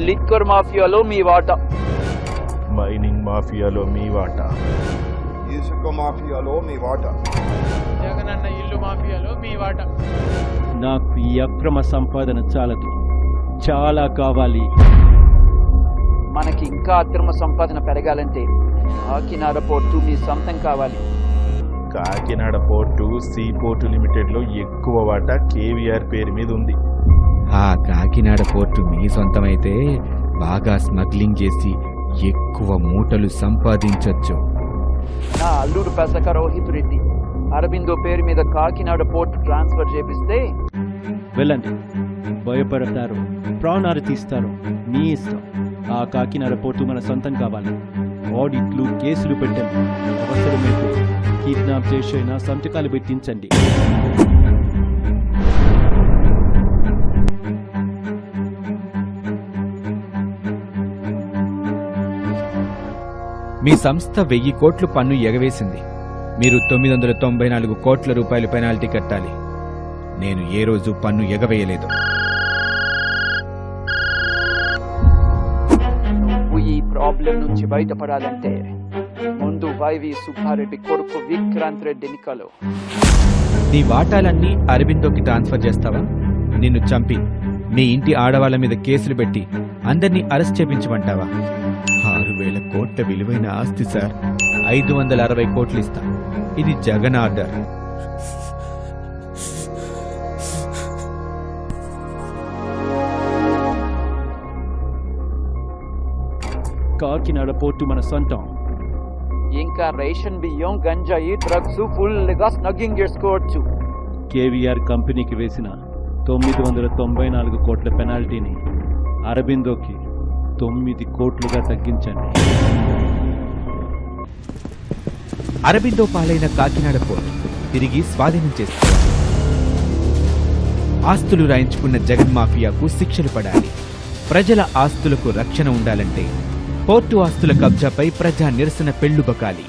Liquor మాఫియాలో మీ వాటా, mining మాఫియాలో మీ వాటా, ఇసుక మాఫియాలో మీ వాటా, జగనన్న ఇల్లు మాఫియాలో మీ వాటా. నాకు ఈ అక్రమ సంపాదన చాలదు, చాలా కావాలి. మనకి ఇంకా అక్రమ సంపాదన పెరగాలంటే కాకినాడ పోర్టు మీ సొంతం కావాలి. కాకినాడ పోర్టు సీ పోర్టు లిమిటెడ్లో ఎక్కువ వాటా కేవీఆర్ పేరు మీద ఉంది. ఆ కాకినాడ పోర్టు మీ సొంతమైతే బాగా స్మగ్లింగ్ చేసి ఎక్కువ మూటలు సంపాదించొచ్చు. నా అల్లుడు పెసక రోహిత్ రెడ్డి అరబిందో పేరు మీద కాకినాడ పోర్టు ట్రాన్స్ఫర్ చేపిస్తే వెళ్ళండి, భయపడతారు, ప్రాణాలు తీస్తారు, మీ ఇష్టం. ఆ కాకినాడ పోర్టు మన సొంతం కావాలి. ఆడిట్లు, కేసులు పెట్టండి, అవసరమైతే కిడ్నాప్ చేసైనా సంతకాలు పెట్టించండి. మీ సంస్థ 1000 కోట్లు పన్ను ఎగవేసింది. మీరు 994 కోట్ల రూపాయలు పెనాల్టీ కట్టాలి. నేను ఏ రోజు పన్ను ఎగవేయలేదు. నువ్వు ఈ ప్రాబ్లం నుంచి బయటపడాలంటే ముందు వైవి సుబ్బారెడ్డి కొడుకు విక్రాంత్ రెడ్డిని కలు. నీ వాటాలన్నీ అరబిందోకి ట్రాన్స్ఫర్ చేస్తావా? నిన్ను చంపి మీ ఇంటి ఆడవాళ్ల మీద కేసులు పెట్టి అందర్నీ అరెస్ట్ చేపించమంటావా? 6000 కోట్ల విలువైన ఆస్తి సార్. 560 కోట్లు ఇస్తా. ఇది జగన్ ఆర్డర్. కాకినాడ పోర్టు మన సొంతం. ఇంకా రేషన్ బియ్యం, గంజాయి, డ్రగ్స్ ఫుల్గా స్నగ్గింగ్ చేసుకోవచ్చు. కేవీఆర్ కంపెనీకి వేసిన 994 కోట్ల పెనాల్టీని అరబిందోకి 9 కోట్లుగా తగ్గించండి. అరబిందో పాలైన కాకినాడ పోర్టు తిరిగి స్వాధీనం చేసుకోవాలి. ఆస్తులు రాయించుకున్న జగన్ మాఫియాకు శిక్షలు పడాలి. ప్రజల ఆస్తులకు రక్షణ ఉండాలంటే పోర్టు ఆస్తుల కబ్జాపై ప్రజా నిరసన పెళ్లుబకాలి.